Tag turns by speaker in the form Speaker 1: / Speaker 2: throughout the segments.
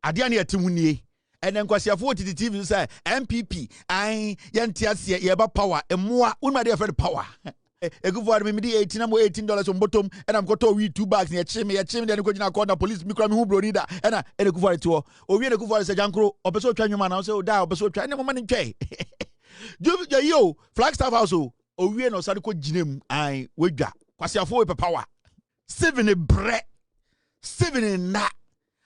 Speaker 1: Adia ne etimunie. And then kwasiafo TV say NPP ai yantiasie yeba power emmoa unma dey friend power. Ekufuor me di $18 on bottom and I'm got to we 2 bags near chim then go na call the police me cry me who bro need that and Ekufuor to o we Ekufuor say jankro obeso twa nwuma na say o da obeso twa ne mo mani twai. Yo Flagstaff house o we no sare ko ginem ai wedwa kwasiafo we power 7 bre 7 na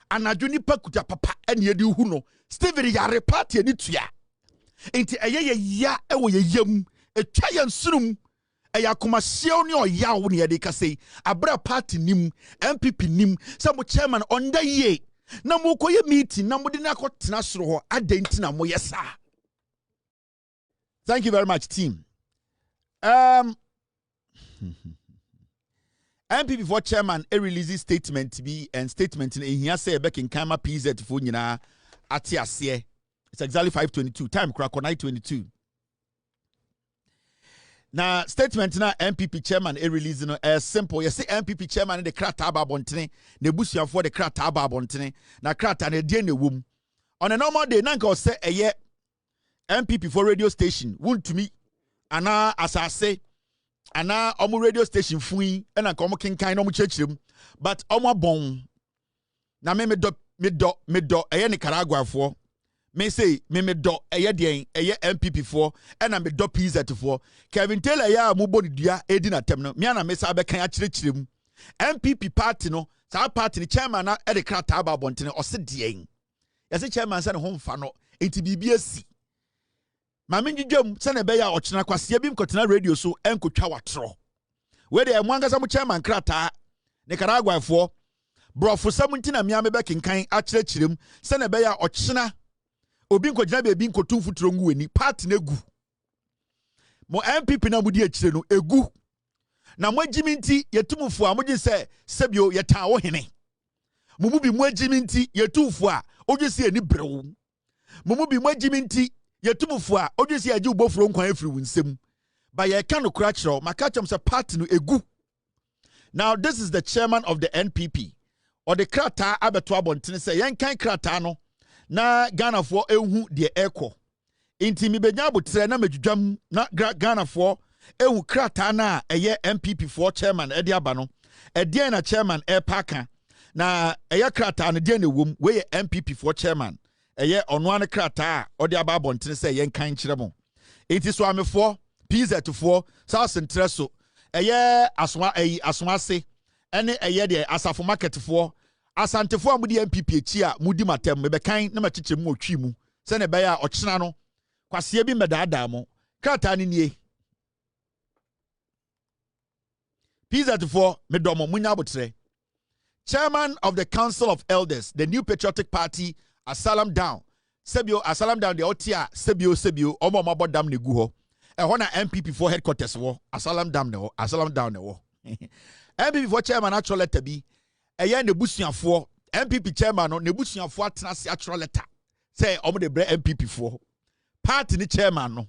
Speaker 1: anadwo nipa kuta papa ene edi hu no Steven yare party ni tua enti eye ya ewo ye yam etwa ye nsurum eya komahyew ne oyawo ne yede kase abra party nim NPP nim se mo chairman onda ye na mo koye meeting na mo de na akotena soro ho adenti na mo yesa. Thank you very much team. NPP for chairman a release statement to be and statement in here say back in Kama PZ for nyina atiase. It's exactly 5:22 time crack 9:22. Now statement na NPP chairman a release no simple. You say NPP chairman the krata aba bontene na busuan for the krata aba bontene na krata na die na wom. On a normal day nanka o say eye NPP for radio station wuntumi ana asase ana omo radio station fui ena ka omo kenkan na omo chechirem but omo abon na me do eye Nicaragua for me say me do eye den eye NPP for ena me do PZ for Kevin Taylor ya mo body dua edi na tem no me ana me sa be kan achirechirem NPP party no sa party ni chairman na e de krata aba bontene o se den ya se chairman sa ne ho mfa no enti bibia si Mami njidwam se na be ya ochena kwase bi mkotena radio so enkotwa watro we de emwanga mo chairman krata Nicaragua for brofo samunti na mia me be kenkan achirechirem se na be ya ochena obi nkogina be bi nkotum futuro ngu weni party na egu mo NPP na mudi achire no egu na mo agiminti yetumfo a mogi se sebio yeta wo hene mumu bi mo agiminti yetumfo a ogi se ani brew mumu bi mo agiminti yetumfo a ogi se agi ubofuro nkwan afiri wunsem ba ye ka no kura kiro maka chem se party no egu. Now this is the chairman of the NPP or the krata abeto abontene se yen kan krata no na Ghana for ehu de eko inti mi benya abotre na medwudwam na Ghana for ehu krata na eye NPP for chairman e de aba no e de na chairman e paka na eye krata no de na wom we NPP for chairman eye ono an krata o de aba abontene se yen kan kire mo inti so amefo PZ for South Central eye asoma se ene eye de asafo market for asantefo amudi NPP echi a mudi matem me bekan na machiche mu otwi mu se ne be ya ochena no kwase bi medada mo krata ni nie PZ for medomo munya abotre chairman of the Council of Elders the New Patriotic Party Asalam Down sebio Asalam Down de otia sebio omo mabodam ne gu ho ho na NPP for headquarters wo Asalam Down ne wo Asalam Down ne wo NPP for chairman actual letter bi eye nebusuafo NPP chairman no nebusuafo atena se actual letter say omo de bre NPP for party ni chairman no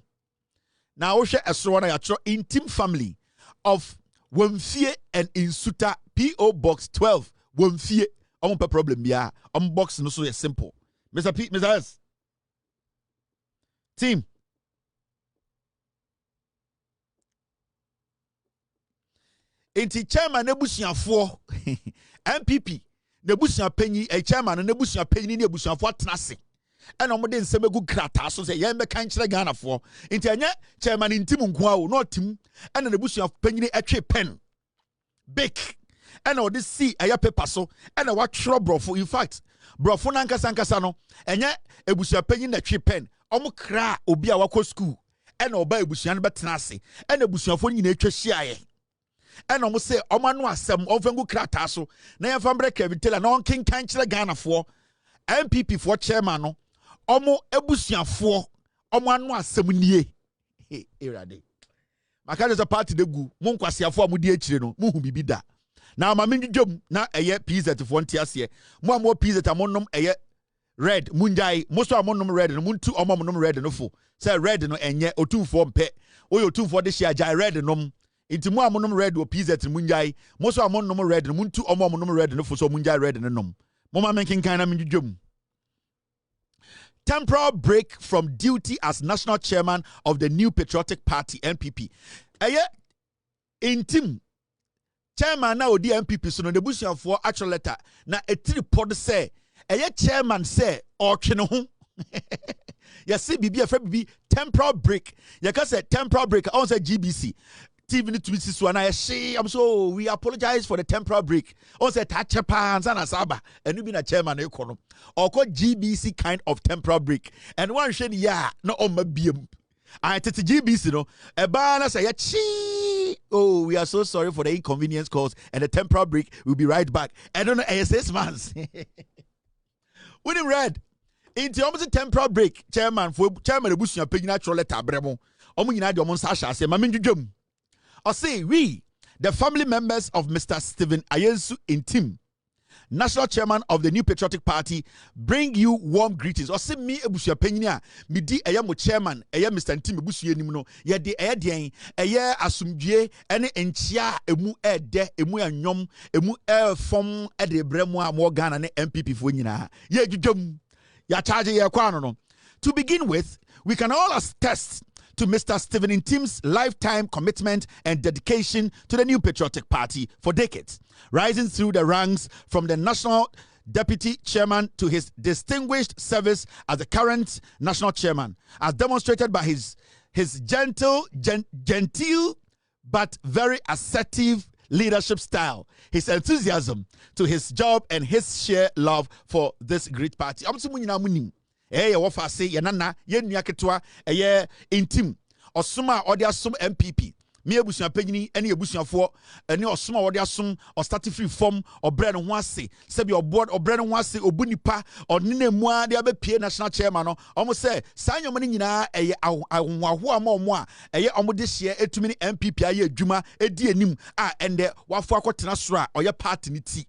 Speaker 1: na wo hwe esoro na yatro Ntim family of Womfie and Insuta PO Box 12 Womfie omo pe problem bia omo box no so is simple Mr. P Mr. S team Inti chairman nebusuafo NPP nebusuan panyi chairman nebusuan panyi ne nebusuafo atenase ena omode nsemegu krata so se yen be kan kire Ghana fo inti anya chairman Ntim nko awo no tim ena nebusuan panyi ne atwe pen big ena ode see aya paper so ena wa twro brofo in fact brofo nankasa no enya ebusuan panyi na atwe pen omo kra obi a wakọ school ena oba ebusuan betenase ena ebusuafo nyina atwa hyiaye ena mo se omo anu asem ofengu krata so na ye fambre Kevin Taylor na on kenkan kire Ghana fo NPP for chairman no omo ebusuafo omo anu asem nie erade maka de party de gu mo nkwasiafo amudi akire no mo hu bibi da na ma menjom na eye PZ fo ntiase mo amo PZ amonnom eye red munjai mo so amonnom red no muntu omomonnom red no fo say red no enye otumfo mpe oyo otumfo de hia jai red nom inti mo amonnom red o PZ munjai mo so amonnom red no muntu omomonnom red no fo so munjai red no nom mo ma menkenkan na menjom temporal break from duty as national chairman of the New Patriotic Party, NPP. Ntim chairman na odi NPP so no the busuafo actual letter na etiri pod say chairman say or twe ne ho. You see bibi afa bibi temporal break. You can say temporal break. I say GBC. TV to Mrs. Swana. I'm so we apologize for the temporal break. I say touch pants and asaba. And you been a chairman econo. Or called GBC kind of temporal break. And one said yeah, no on my beam. I tell GBC no. A banner say chi. Oh, we are so sorry for the inconvenience caused and the temporal break. We'll be right back. I don't know ASS months. When you read. Into almost a temporal break, chairman for chairman of Bush, paying natural letter, Bremo. Omunina de Monsasha, say, Mamindum. Or say, we, the family members of Mr. Stephen Ayensu Ntim, national chairman of the New Patriotic Party, bring you warm greetings. Or say, me, Ebusia Penya, me di Ayamo chairman, Mr. Ntim, Ebusia Nimuno, ye de Ayadian, Aya Asumdie, any enchia, emu de, emu anyom, emu form at the Bremo, Morgan, and NPP for Nina. Ye, jum. To begin with, we can all attest to Mr. Stephen Ntim's lifetime commitment and dedication to the New Patriotic Party for decades, rising through the ranks from the national deputy chairman to his distinguished service as the current national chairman, as demonstrated by his genteel but very assertive leadership style, his enthusiasm to his job, and his sheer love for this great party. I'm so much wafa say yanana yenua ketwa Ntim osuma odi asum NPP me ebusuan panyini ene ebusuafo ene osuma odi asum o start free form obre no ho ase sebi oboard obre no ho ase obunipa onene mua de abepie national chairman no omo say sanyom ne nyina ahwaho ama omo de hye etumi ne NPP aye adwuma edi anim ende wafo akotena soro a oye party ni ti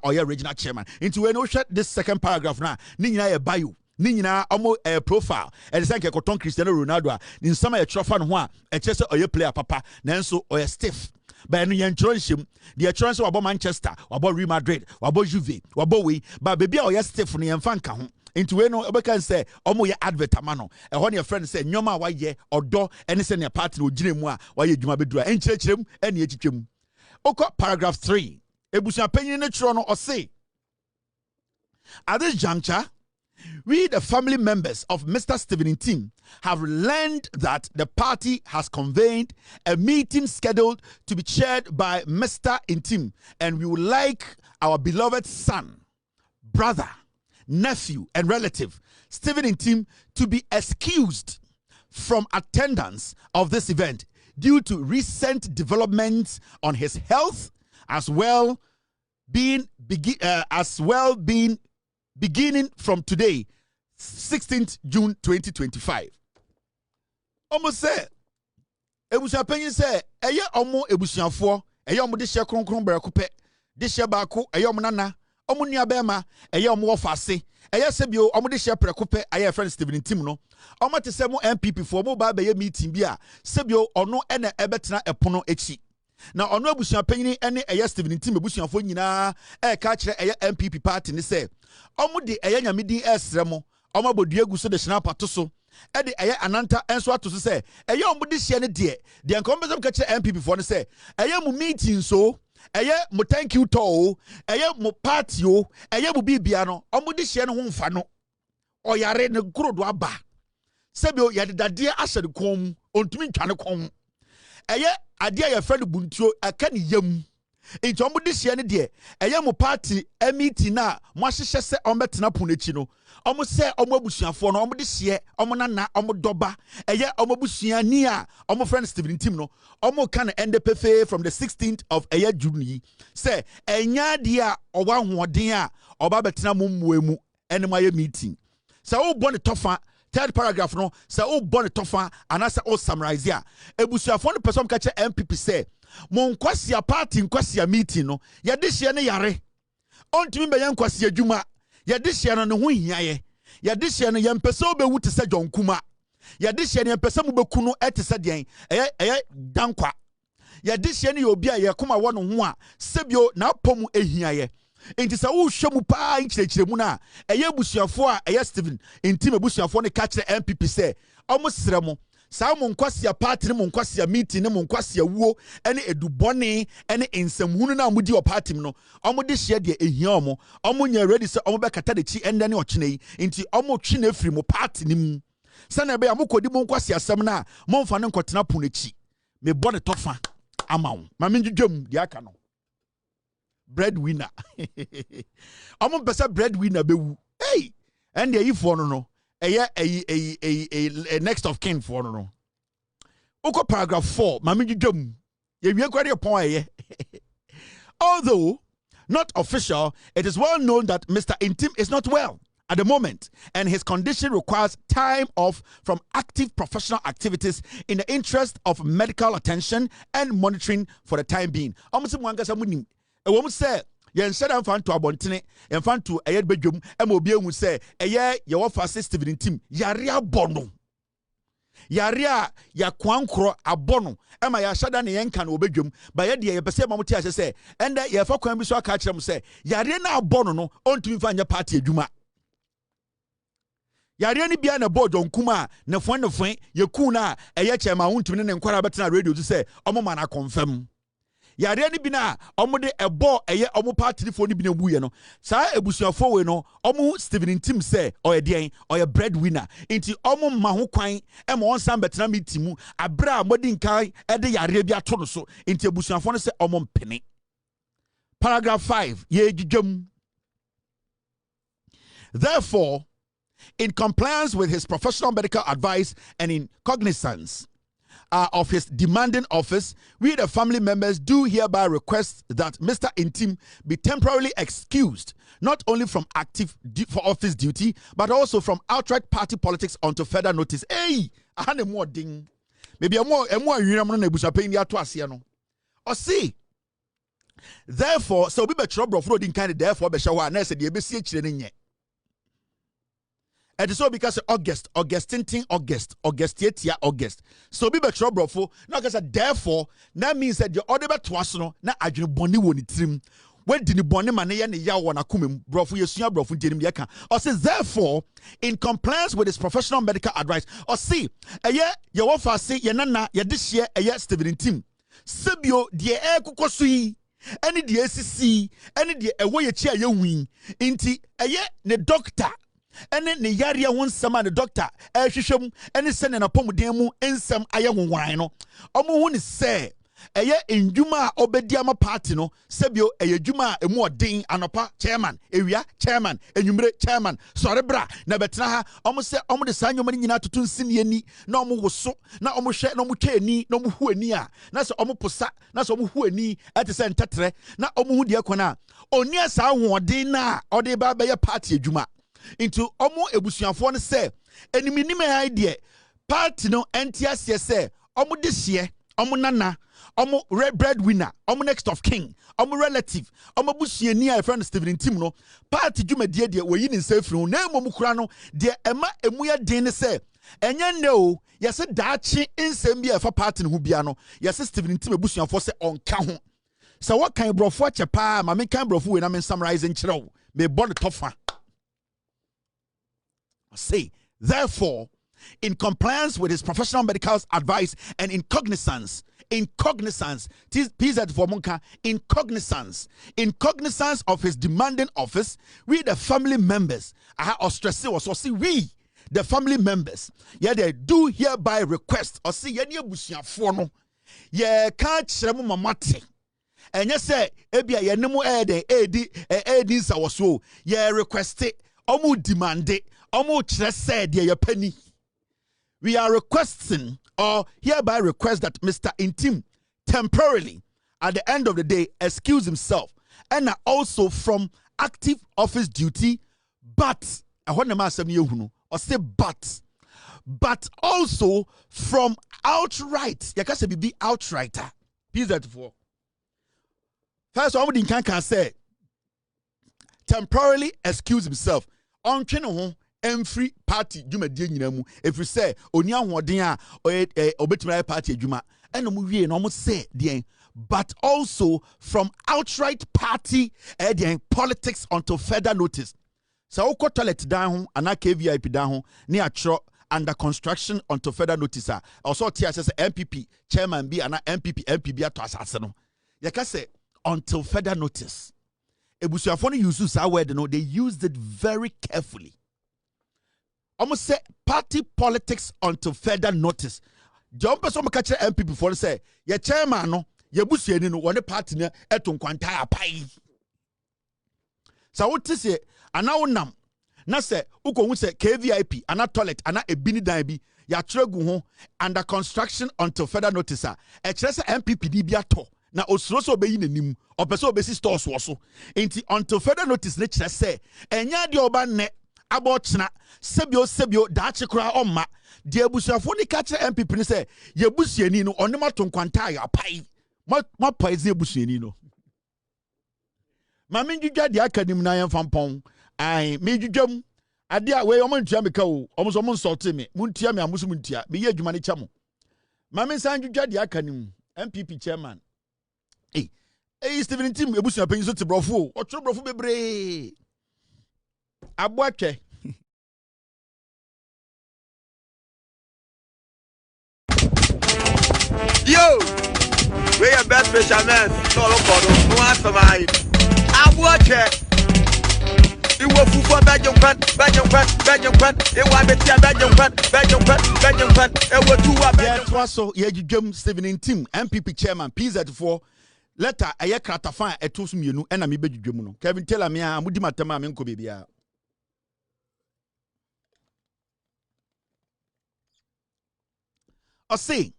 Speaker 1: oye regional chairman into we no hwe this second paragraph na ne nyina ye bio Nina omo profile and the Koton Cristiano Ronaldo in some trofa no ho a chese oye player papa nanso oye stiff but no yen chonshim the chance about Manchester about Real Madrid about Juve about we but baby oye stiff no yen fan ka ho into we no obeka say omo ye advert amano e ho ne friend say nyoma wa ye odo ene se ne party no gire mu a wa ye dwuma bedura enchirechirem ene echitwem oko paragraph 3 ebusuan panyin ne chiro no o say at this juncture we, the family members of Mr. Stephen Ntim, have learned that the party has convened a meeting scheduled to be chaired by Mr. Ntim, and we would like our beloved son, brother, nephew, and relative, Stephen Ntim, to be excused from attendance of this event due to recent developments on his health, as well being beginning from today, 16th June 2025. Almost say, Ebusia Penny say, Eye Omo Ebusianfo, Eye Omo de share kronkron berakupe, de share bako, Eye Omo nana, Omo nua bema, Eye Omo wafase, Eye sebio, Omo de share prekupe, Eye friend Stephen Ntim no. Omo te se mo NPP for mo ba be meeting bia, sebio ono ene ebetena epono echi. Na ono abusuan panyini ene eye Stephen Ntim abusuanfo nyina ka kire eye NPP party ni say omo de eye nyamedin esre mo omo bodua gu so de hina pato so e de eye ananta enso ato so say eye omo de hye ne de nkom bezam ka kire NPP for ne say eye mu meeting so eye mu thank you to eye mu party o eye mu bibia no omo de hye ne ho mfa no oyare ne grodo aba sebio ye de dade ahye de kom ontumi ntwane kom eye ade ya friend buntuo aka ne yam enti omo de hye ne de eye mo party meeting na mo ahyehye se omo betena ponachi no omo se omo abusuafo no omo de hye omo nana omo doba eye omo busuani a omo friend Stephen Ntim no omo kan end pefe from the 16th of eye June say enya de a owa hoden a oba betena mo muamu ene mo aye meeting say o bo ne tofa third paragraph no say o born tofa and say o summarize ya ebusuafo no person ka che NPP say mon kwasia party kwasia meeting no ye de hye ne yare ontimi be yan kwasia dwuma ye de hye no ne ho hiaye ye de hye no ye mpese obewu te se jonkuma ye de hye ne mpese mu beku no ete se den dankwa ye de hye ne ye obi a ye koma wo no ho a sebio na pomu ehiaye Enti sa wo hwɛ mu pa nkyerɛkyerɛ mu na ɛyɛ busuafo a ɛyɛ Stephen Ntim busuafo ne ka kyerɛ NPP sɛ ɔmo srɛ mo saa mo nkwasia party ne mo nkwasia meeting ne mo nkwasia wuo ene edubɔne ene nsamhunu na mudi o party no ɔmo de hye de ehia ɔmo nya ready sɛ ɔmo bɛkata de chi ende ne ɔkyene yi nti ɔmo twe na afiri mo party ne mu sɛ na be ya mo kodi mo nkwasia asɛm na mo mfa ne nkɔtena po n'akyi me bɔ ne tɔfa ama wo ma me ndwudwam de aka no breadwinner ɔmo pɛsɛ breadwinner bewu hey ende yifo no a next of kin for no. Oko paragraph 4, mami judum. Ye kwari upon although not official, it is well known that Mr. Ntim is not well at the moment, and his condition requires time off from active professional activities in the interest of medical attention and monitoring for the time being. Almost one gasa munim. A woman said, yen said I'm fan to abontene and fan to a bedroom and will be able to say a year your fast Stephen Ntim yaria bono yaria ya kwankro abono ema ya shada ne yenka no bedwum ba ye de ye pese mamuti ase say and ye fa kwan bi so aka kire mu say yaria na abono no ontumi fa nya party adwuma yaria ni bia na board onkuma na fon ye ku na eye chema wontumi ne nkwara betena radio to say omo ma na confirm yare ni bi na omo de ebo eye omo party fo ni bi na buye no saa ebusuafo we no omo Stephen Ntim say oye den oye breadwinner nti omo ma ho kwan e ma onsan betena metimu abra modin kai e de yare bi ato no so nti ebusuafo no say omo mpene. Paragraph 5 ye dwudwam. Therefore, in compliance with his professional medical advice and in cognizance of his demanding office, we the family members do hereby request that Mr. Ntim be temporarily excused, not only from active for office duty, but also from outright party politics until further notice. Hey, I had a more ding. Maybe a more you know nebusa paying the atuasiano. Or see. Therefore, so we be trouble for the kind of therefore be shower and said the ABC training yet. And so because August. So be trouble for now because therefore that means that the other twasono na adwene boni woni trim. When did the boni man ya ne ya wona kumem brofu yesua brofu jenim yeka. Or say therefore in compliance with his professional medical advice or see eye ye wo fa say ye nana ye de hye eye Stephen Ntim. Sebio de e kokoso yi ene de asisi ene de ewo ye chi aye wi nti eye ne doctor ene ne yaria won sama ne doctor ehwehwem ene se ne napomden mu ensam aye honwan no omo hu ne se eye ndwuma a obedi ama party no sebio eye dwuma emu odin anopa chairman ewia chairman enwumre chairman sore bra na betena ha omo se omo de sanyo mani nyina tutu nsinie ni na omo woso na omo hwe na omo twa ani na omo hu ani a na se omo posa na se omo hu ani ate se ntetre na omo hu de akona oni asa hu odin na ode ba be ye party adwuma into omo ebusuafo no say eniminim idea party no entiasie say omo de hye omo nana omo red breadwinner omo next of king omo relative omo busuani a friend Stephen Ntim no party dwumadie de woyi ne nsafiri na emom kura no de ema emu ya den ne say enye ne o yese daachi nsem bia fa party no hu bia no yese Stephen Ntim ebusuafo say onka ho so what kan brofo achepa ma me kan brofo we na me summarize nkyerɛw me bɔ ne tofa. Say, therefore, in compliance with his professional medical advice and in cognizance, PZ for Monka, in cognizance of his demanding office, we the family members, we the family members, yeah, they do hereby request or see any busia fono, yeah, can't shemu mamati. And you say, ebia ye nemu edi sawaso, yeah, request it, omu demand it. We are requesting or hereby request that Mr. Ntim temporarily at the end of the day excuse himself and also from active office duty, but but also from outright be outrighter. First one can say temporarily excuse himself on free party dwumadie nyina mu efri say oni ahoden a obetuma party adwuma eno mu wie no mo say den but also from outright party politics until further notice. So uko toilet down ana KVIP down ni atro under construction until further notice. Also tia says NPP chairman be ana MPP ato asase no. Yeka say until further notice. Ebusuafo use that word no, they used it very carefully. Almost say party politics until further notice. John person catch MPP before say your chairman no, your busuani no, one party na eto nkwanta apai. So what to say? Ana wonam na se uko say KVIP ana toilet ana ebini dan bi ya tregu ho under construction until further notice e kire se MPP di bi ato na osuro so obeyi nanim opese obesi stores wo so enti until further notice ne kire se enya de oba ne abochina sebio daachi kura omma de abusuafo ni ka kire MPP ni se ye busuani no onema to nkwanta ya pai ma paize abusuani no mama ndwudwa de akanim na yemfa mpon ai me dwudwam ade a we omo ntua meka o omo so mo nsult me muntua me amuso muntua me ye adwuma ne kyamo mama nsan dwudwa de akanim MPP chairman Stephen Ntim ebusua panyi so te brofo o tro brofo bebre aboatwe
Speaker 2: yo we are best fishermen no lokodo no answer my aboatwe iwo fufu bejumpan iwa betia bejumpan ewo tuwa
Speaker 1: bejumpan so ye dwudwam Stephen Ntim MPP chairman PZ4 letter aye kratafan etos mienu ena me bedwudwam no Kevin Taylor me a mudi matama me nko bebia I say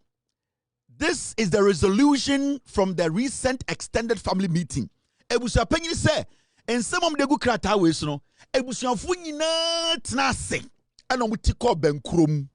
Speaker 1: this is the resolution from the recent extended family meeting. Ebusia panyi say ensem de gu krata we so no ebusuafo nyina tena ase ena mo tiko bankrom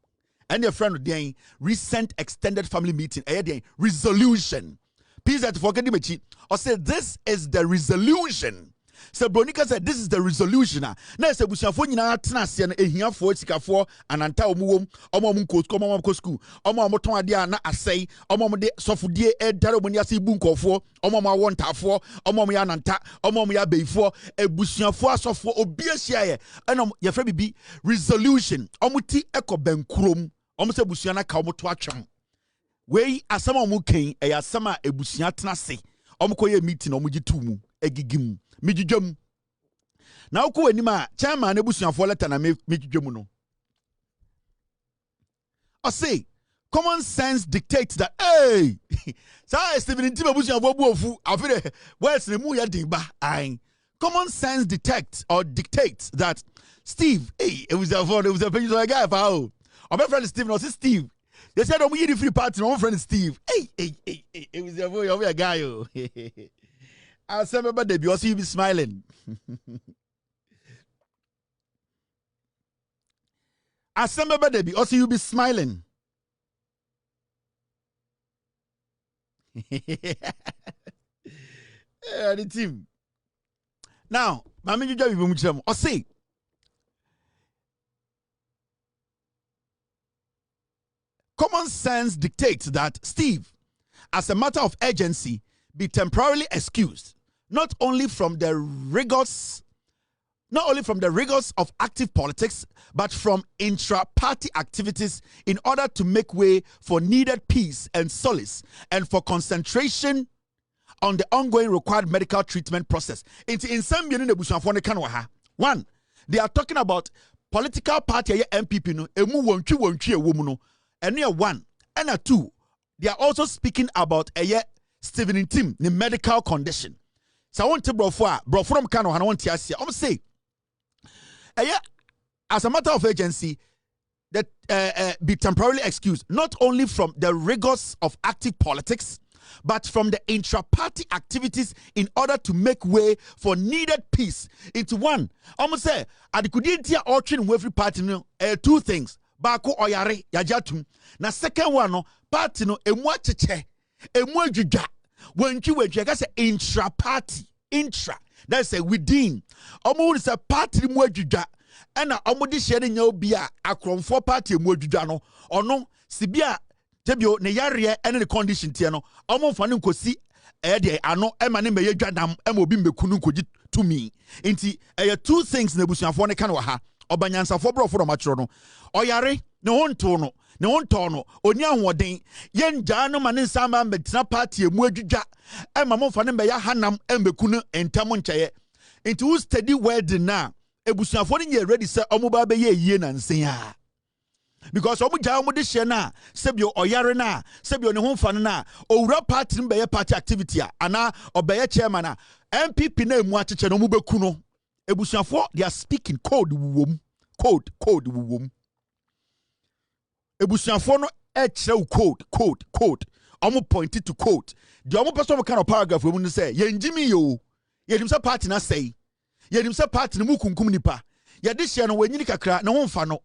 Speaker 1: and your friend den recent extended family meeting den resolution PZ forget mechi or say this is the resolution. So Bronica said this is the resolution. Na se busuafo nyina tena ase na ehiafo atikafo ananta omuwom omom ko school omom ton ade na asai omom de sofudie edare moni ase ibu nkofo omom awontafo omom ya ananta omom ya beifo ebusuafo asofo obi ahia ye enom ye fra bibi resolution omuti ekobankurom om se busua na ka omoto atwam wei asama omu ken asama ebusua tena ase omkoye meeting omugi tumu egigim mijidwam na ukwu enima chairman ebusuafo letter na mijidwam no I say common sense dictates that hey say Stephen Ntim ebusuafo bu ofu afire words ne mu ya dinba ai common sense dictates that Steve it was a page like guy for my friend Steve no say Steve they said we the free party no friend Steve hey it was a guy oh I said, but they also you be smiling. I said, but they also you be smiling. The team. Now, Mami Juja be mucham. I say, common sense dictates that Steve, as a matter of urgency, be temporarily excused. Not only from the rigors of active politics, but from intra-party activities in order to make way for needed peace and solace and for concentration on the ongoing required medical treatment process. In some one, they are talking about political party MPP no emu wontwi ewomu no ene one and two. They are also speaking about Stephen Ntim the medical condition. So I want to from Kano and I want to say, I'm say, as a matter of urgency, that be temporarily excused not only from the rigors of active politics, but from the intra-party activities in order to make way for needed peace. Into one, I'm say, I could hear all in every party. Two things: Bako oyare yajatum. Na second one, no party no emwacheche emwajuja. When you say intra-party, that's a within. Almost a party mwajuja. And almost sharing your beer across 4 party mwajuja or no, Sibia, Tebio, Neyaria, and the condition tiano. Almost fanning could see de ano ema ne meye dwadam ema obi mbekunu koji to me nti two things na ebusuafo ne kan wa ha obanyansafo brofo no machro no oyare ne honto no ne honto no oni ahoden ye ngya no ma ne nsamba mbetena party emu adwudwa ema momfa ne mbeya hanam embekunu entam nkyeye nti who steady word na ebusuafo ne ye ready say omuba be ye yie na nsen a because omu gya omu de hye na sebio oyare na sebio ne homfa na owura party mbeye party activity a ana obeye chairman a NPP na emu acheche no mu beku no ebusuafo they are speaking code wuwom code wuwom ebusuafo no code omu pointed to code the omu person kind of paragraph we mu say yenjimi yo yedim say party na say yedim say party no mu kunkum nipa ye de hye no wanyini kakra ne homfa no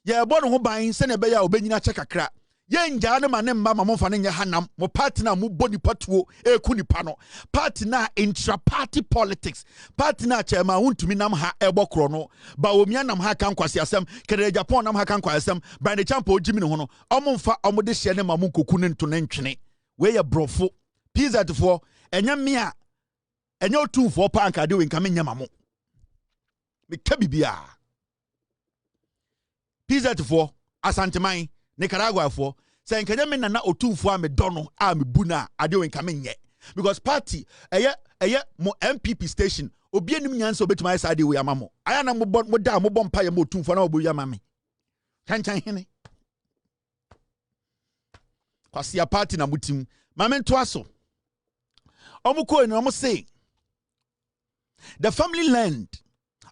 Speaker 1: ye bo no ho ban se ne be ya obenyina che kakra ye ngya ne ma ne mma ma momfa ne nya hanam mo party na mu boni patuo eku nipa no party na intra party politics party na chairman wuntumi nam ha ebokro no ba omia nam ha kan kwase asem kede Japan nam ha kan kwase asem ba ne champa ojimi ne ho no omomfa omode hye ne ma mu koku ne nto ne ntwene we ye brofo pizza tofo enya me a enya otufo pa anka de we nka me nya ma mo me ka bibia pizza tofo asanteman Nicaragua for saying can me na otumfo a me dono a me buna ade we nka me nye because party eye mo NPP station obi anim nyansa obetima asa ade we amamo aya na mo da mo bompa ye mo otumfo na obo yama me kanchan hene kwasi a party na mutim mame nto aso omuko ni omo say the family land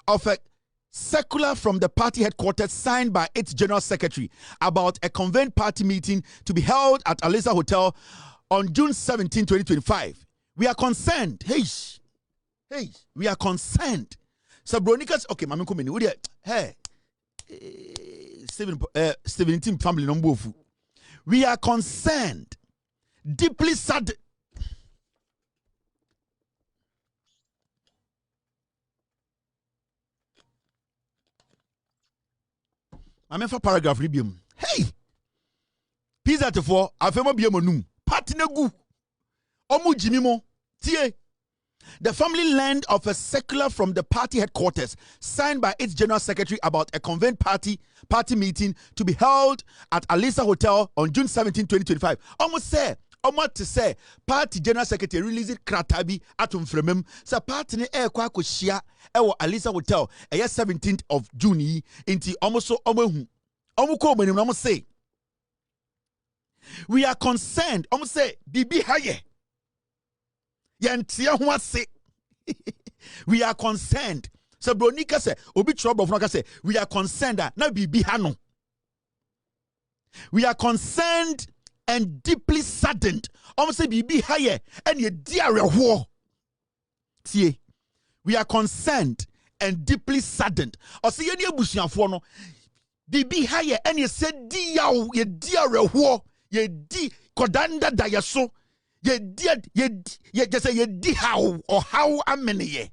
Speaker 1: of a circular from the party headquarters signed by its general secretary about a convened party meeting to be held at Alisa Hotel on June 17, 2025. We are concerned. Hey, we are concerned. So, Bronikas, okay, Mami Kumini, would you, hey, Stephen Ntim family number. We are concerned, deeply saddened. I'm for paragraph ribium. Hey, pizza to four. Afemo biemonum. Patinegu. Omu jimimo. Tie. The family land of a circular from the party headquarters, signed by its general secretary about a convened party meeting to be held at Alisa Hotel on June 17, 2025. Almost say. Almost to say, party general secretary released kratabi atum fremem. Sa party ne kwa kushia ewo Alisa Hotel 17th of June inti almost so omohu. Omuko menim almost say. We are concerned. Almost say bibi haye. Yantia ho ase. We are concerned. So bronika say obi trouble of say we are concerned that na bibi hano. We are concerned and deeply saddened. Almost say bibi haye and ye dear war. See, we are concerned and deeply saddened. Or see any abusianfo no bibi haye and ye said diaw ye dear war ye di kodanda dayaso ye just say ye di how or how amene ye.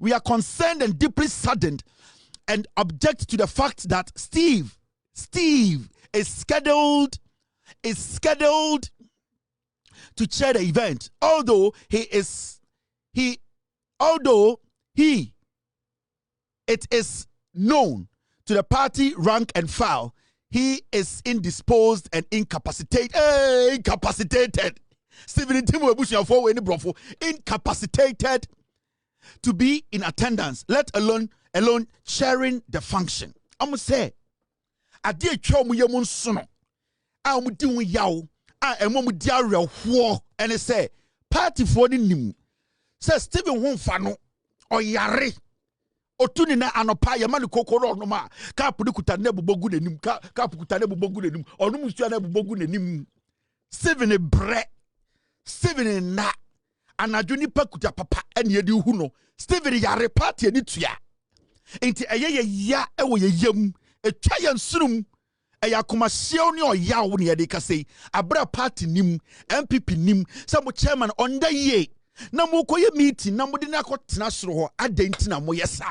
Speaker 1: We are concerned and deeply saddened and object to the fact that Steve is scheduled to chair the event, although it is known to the party rank and file he is indisposed and incapacitated. Incapacitated. Stephen Ntim incapacitated to be in attendance, let alone sharing the function. I'm say, I dear chow mu yamun sono. I'm doing yaw. I am mu dia war and say party for the nim. Say Stephen Wonfano or Yare. Otuni na anopa ya mani kokoro no ma ka pudu kutane bubogu nenim ka kutane bubogu nenim onu musu na bubogu nenim Stephen bre Stephen na anadwo nipa kuta papa ene edi hu no Stephen Yare party ani tua enti eye ya ewo ye yam etwa ya nsurum eya komahyew ne oyawo ne yede kasei abra party nim NPP nim some chairman onda ye na mo koye meeting na mo de na akotena soro ho adenti na mo yesa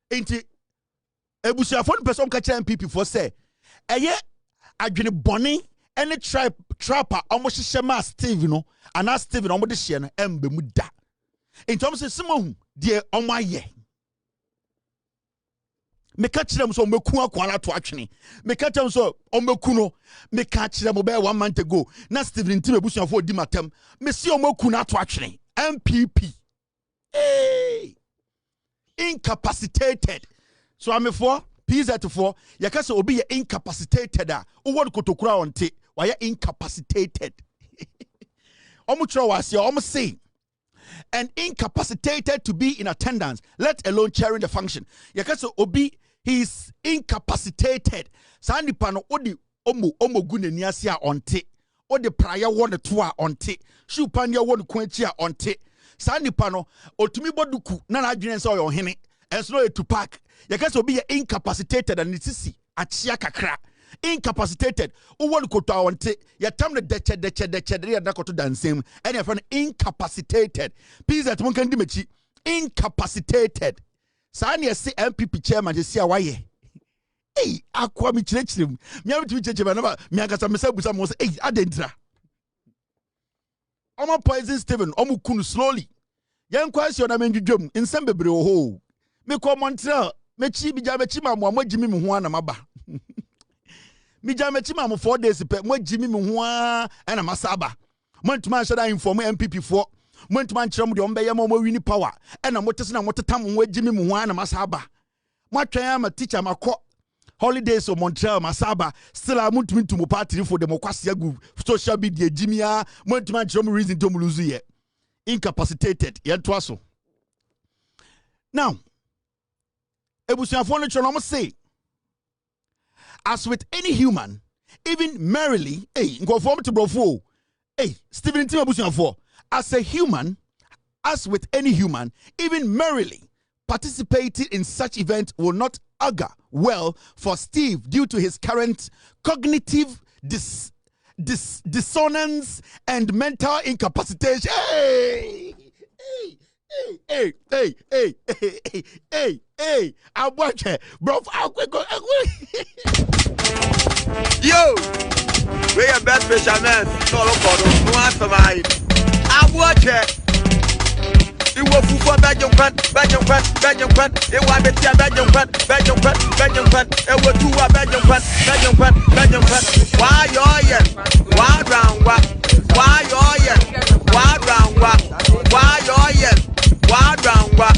Speaker 1: enti ebusuafo no person ka kire NPP for say eye adwene bone any trapper almost shema Steve no and ask Steve no de share no embe mu da in terms of simo de omaye me catch them so meku akwala to atwene me catch them so omeku no me catch them be 1 month ago na Steve Ntim ebusuafo di matem me si omeku na to atwene NPP hey incapacitated so I'm for PZ4 yakase obi ye incapacitated a wo kotokura onte why incapacitated omuchro wase say and incapacitated to be in attendance, let alone chairing the function. Yakase obi he's incapacitated. Sandi pano odi omo gune niasia onte. Odi prior one toa onte. Shu panya one kwenchia onte. Sandi pano otumi boduku nana adwene so yo hene. Enso to pack. Yakase obi incapacitated and nitisi achia kakra. Incapacitated. Uwon koto awonte. Yatam ne deche ya dakoto dansem. And your friend incapacitated. Please that one can do mechi. Incapacitated. Sani ya si NPP chairman je si awaye. Hey, akwa mi chirechirem. Mi abitu mi chirechirem na mi akasa mesa busa mo se hey adentra. Omo poison Steven, omo kunu slowly. Yan kwasi ona menjudwom nsem bebre ho. Me ko Montreal, mechi bija mechi ma mo amagimi me ho ana maba. Mi jamechi ma mo 4 days pe mo jimi me ho a na masaba mo ntuma shada inform NPP for mo ntuma nkyerem de ombeye mo wini power na mo tese na mo tetam mo jimi me ho a na masaba mo atwan ama teacher makọ holidays of Montreal masaba still am ntumi ntumo party for democracy agu social media jimi a mo ntuma nkyerem reason to lose ye incapacitated ye to aso now ebusuafo no chọ no say as with any human, even merrily, Stephen Ntim, as a human, as with any human, even merrily participating in such event will not augur well for Steve due to his current cognitive dissonance and mental incapacitation. Hey, I watch it, bro.
Speaker 2: Yo, we are best fishermen. No, no answer mine. I watch it. You will for Belgium. It was better Belgium. It was two Belgium. Why you why round what? Why you why round what? Why you why round what?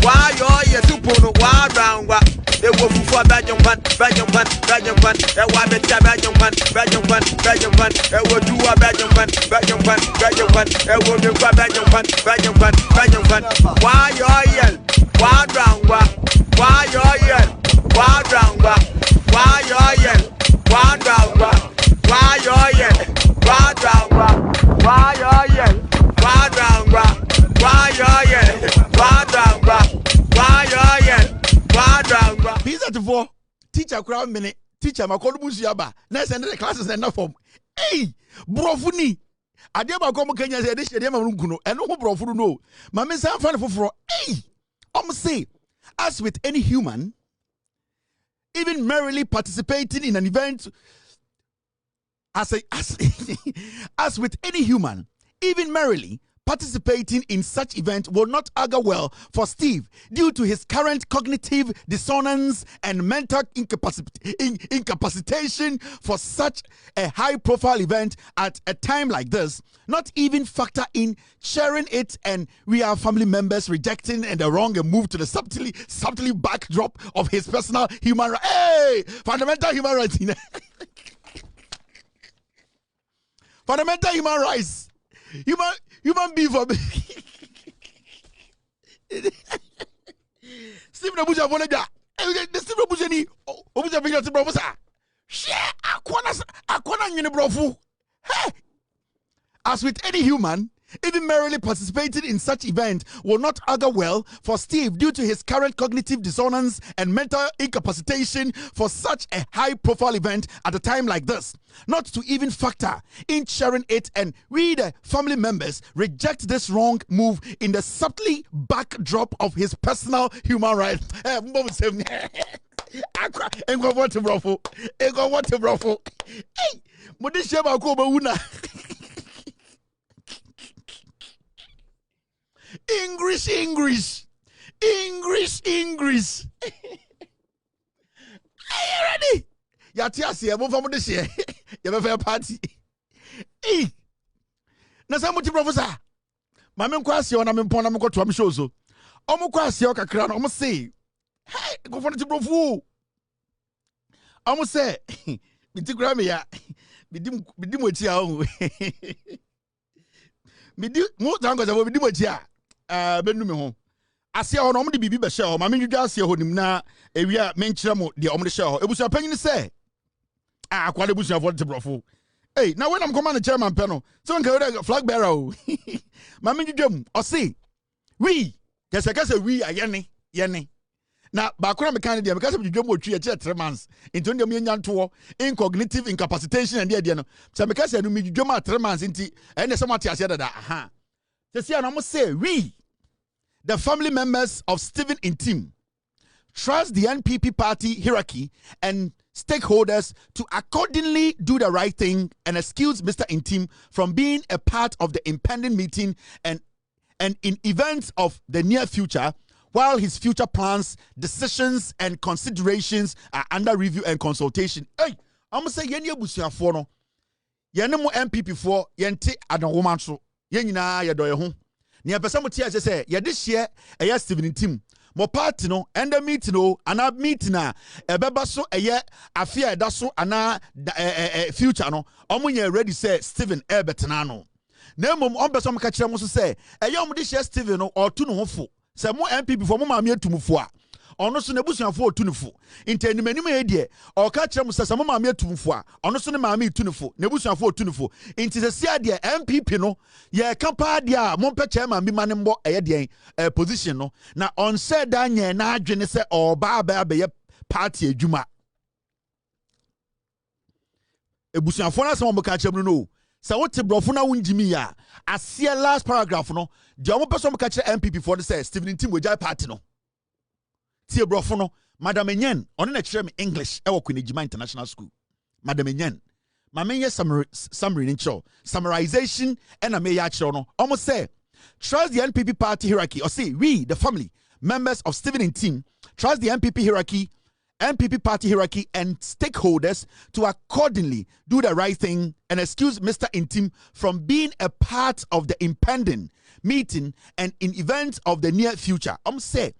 Speaker 2: Why you super why round what? It was for Belgium. It was better Belgium. It was two Belgium. It was Belgium. Why you why round what? Why you why round what? Why you why round what? Why you why round what? Why you why round what? Why you why round what? Why you why round what?
Speaker 1: Pizza to for teacher crowd minute teacher makolu busiaba na send the classes and form hey brofuni ade ba ko mo kanya say de hye ma runku no eno ho brofuru no ma me san fa foforo hey say as with any human even merrily participating in an event as with any human even merrily participating in such event will not augur well for Steve due to his current cognitive dissonance and mental incapacitation for such a high-profile event at a time like this, not even factor in sharing it and we are family members rejecting and the wrong and move to the subtly backdrop of his personal human rights. Hey! Fundamental human rights. Fundamental human rights. Human being for me. Steve Nabuja Volega. Steve Nabuja ni Obuja Bigla to Professor. Share Aquana in the brofu. Hey! As with any human, even merrily participating in such event will not augur well for Steve due to his current cognitive dissonance and mental incapacitation for such a high-profile event at a time like this. Not to even factor in sharing it and we, the family members, reject this wrong move in the subtly backdrop of his personal human rights. Hey, Mudi sheba ko una. English. Are you ready? Yatiasi, I'm from this year. You have a party. Nasamuti professor. Mamma Quasi on a Mimpona Moko to Amshoso. Omo Quasi Oka Crown, almost say, hey, go for the brofu. Almost say, Bitigramia, Bidimutia. Bidi, most uncles have been Dimutia. Benumho. I see how normally be show. Mamma, you just see him now. We are mentioned the Omni show. It was your opinion to say. Quite a bush of what to brofu. Hey, now when I'm commanding chairman panel, someone can flag bearer. Mamma, you jump or see. We, yes, I guess we are Yenny. Now, Bakura mechanic, because of the jumbo tree at 3 months into the million tour, incognitive incapacitation and the idea. So, because I do me jump 3 months into and somebody has said that. Aha. To see, I almost say, we, the family members of Stephen Ntim, trust the NPP party hierarchy and stakeholders to accordingly do the right thing and excuse Mr. Ntim from being a part of the impending meeting and in events of the near future, while his future plans, decisions, and considerations are under review and consultation. Hey, I'm going to say, Yenny Busia for no. Yenemo NPP for Yente Adawomanso. Yenina Yadoyahum. Nia Pesamutia say, this year, a yes, Stephen Ntim. Mo party no and the meeting no ana meeting na ebeba so eye afia da so ana future no omunye ready say Stephen ebetena no na mom ombeso mka kire mo so say eye omde share Stephen no otu no hofo say mo NPP for mo maame atumfo a ono so nebusuafo otunifo intani manim e de o ka kire mo say mo maame atumfo a ono so ne maame itunifo nebusuafo otunifo inti se sia de NPP no ye kapa de a mo mpa chairman bi manembo eye de position no na on said anye na adwene se oba ba be party adwuma ebusuafo na se mo ka kire no se wote brofo na wunjimi ya asia last paragraph no de mo person ka kire NPP for the say Stephen Ntim wejai party no tie brofo no Madam Enyen on na kire me English e wo Kwenejima International School Madam Enyen mamenye summary ncho summarization and a meya kire no almost say trust the NPP party hierarchy or say we the family members of Stephen Ntim trust the NPP party hierarchy and stakeholders to accordingly do the right thing and excuse Mr. Ntim from being a part of the impending meeting and in events of the near future. Say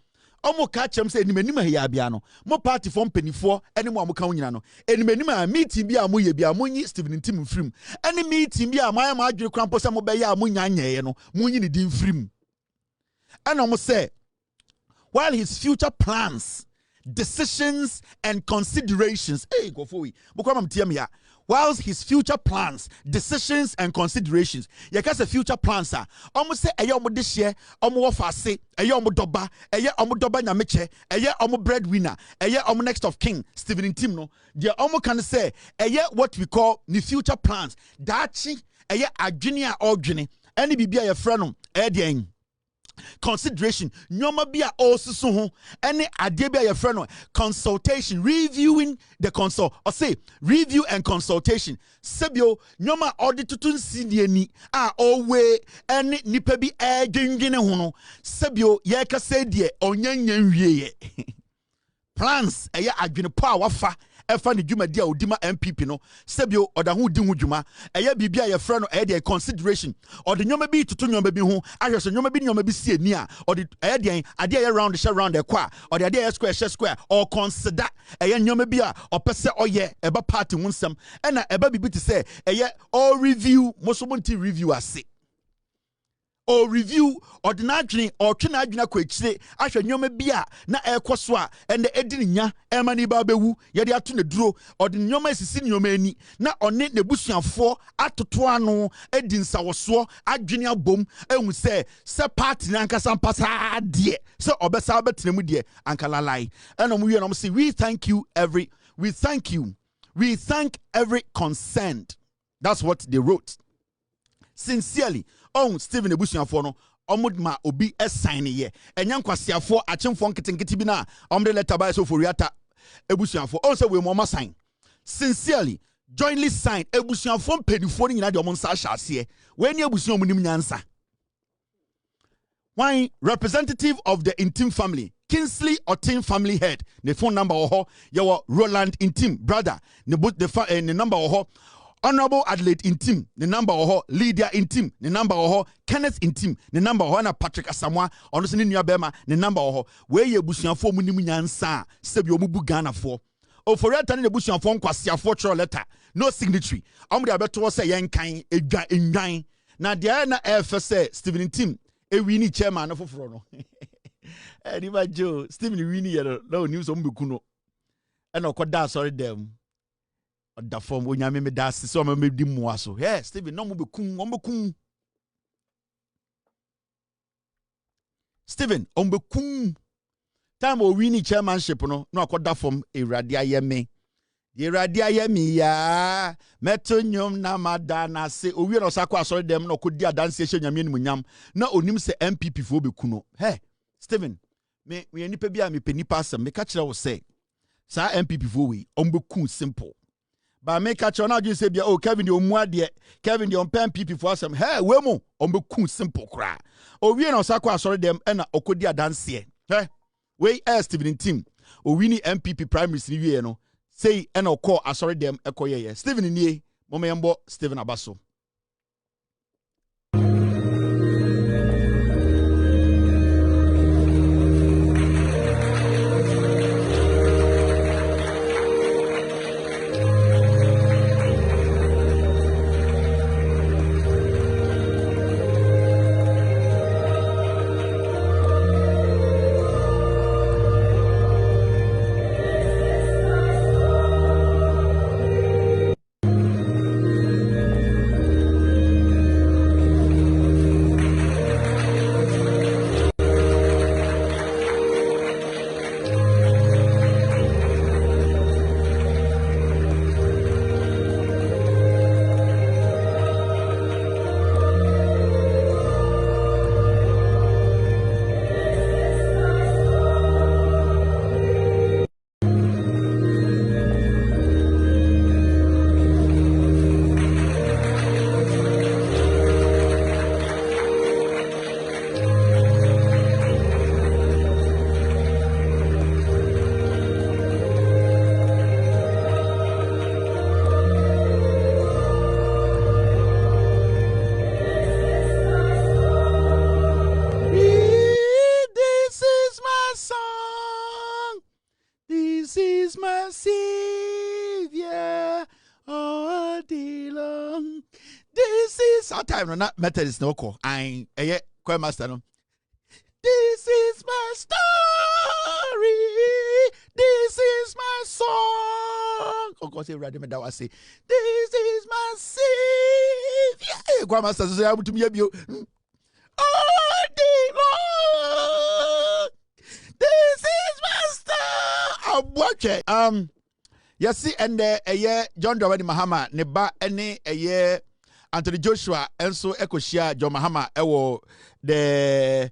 Speaker 1: omo catch him say nimenima ya bia no mo party form penifo ene mo amuka nyina no enimenima meeting bia mo ye bia mo nyi Stephen Ntim mfrim ene meeting bia mo ma adwere krampo se mo be ya mo nya nyeye no mo nyi ne din mfrim and omo say while his future plans, decisions and considerations go for we whilst his future plans, decisions and considerations yakasa future plans are almost say eya omo this year omo wofase eya omo doba nyameche eya omo breadwinner eya omo next of king Stephen Ntim no dia omo can say eya what we call the future plans dachi eya adwene a odwene any bibia ye frɛ no edien consideration nyoma bia osusu ho any ade bia ye frɛ no consultation reviewing the consult or say review and consultation sebio nyoma audit tutun sidieni a owe any nipa bi edwendwene ho no sebio ye ka say die onyanyan wieye plans eya adwene po a wafa efa ne dwumadi a odima NPP no sebio oda ho di ho dwuma eya bibia ye frɛ no de consideration ode nyoma bi tutu nyoma bi ho ahweso nyoma bi sie ni a ode de ade ye round share round e kwa ode ade ye square or consider eya nyoma bi a opese oye eba party ho nsem na eba bibi te say eya all review mosomonti review ase or review ordinary or twina adwina kwechire ahwe nyoma bia na ekoso a ene edini nya emani ba bewu ye de ato ne duro ordin nyoma sisi nyoma ani na one ne busuafo atoto ano edi nsawoso adwene abom ehun se party na ankasa mpasa de se obesa betenemu de ankalalai eno mu wie no say we thank every concerned. That's what they wrote. Sincerely Stephen ebusuafo no omudma obi sign ye enya nkwasiafo achemfo nketenkete bi na omde letter by so for riata ebusuafo say we mama sign sincerely jointly signed ebusian from penifoni nyina de omonsa hyase we ni ebusian munim nyansa. Why representative of the Ntim family, Kingsley Otin family head, the phone number oho, your Roland Ntim brother, the number oho, Honorable Adelaide Ntim, the number oho, Lydia Ntim, the number oho, Kenneth Ntim, the number oho, na Patrick Asamoah, Onosini Nyabema, the number oho, where ye busian for munim nyansa, sebi omubu Ghana for. O for real tani the busian for kwasia for letter, no signatory. Omri abeto say yen kind engan. Na dia na FSA Stephen Ntim. Winnie chairman of Frono. Anyway, Joe, Stephen Winnie, no news on Bukuno. And no could sorry them. The form when you made that, so I made him wasso. Yes, Stephen, no Bukum. Stephen, Bukum. Time o Winnie chairmanship, no could that form a radia yeme. Ye radia yemi ya metonyom na madana se owi no sakwa sorry dem no kodi adanse hye nyame ni munyam na onim se NPP fo bekuno hey Stephen me nipa bia me penipa asem me ka kire wo se sa NPP fo we ombeku simple ba me ka kire na adu se bia oh Kevin de omu ade Kevin de on NPP fo asem hey we mo ombeku simple kra owi no sakwa sorry dem na okodi adanse hey we Stephen Ntim owi ni NPP primaries ni wie no say eno call asori dem ekoye Stephen nie momembo Stephen Abaso. Time not Methodist no call. I choir master no. This is my story. This is my song. Oh God, say ready me that was say. This is my savior. Choir master say I to me you. Oh the Lord. This is my star. I'm watching. You see, and John Dawadi Mahama ne ba any Anthony Joshua and so Ekoshia John Mahama the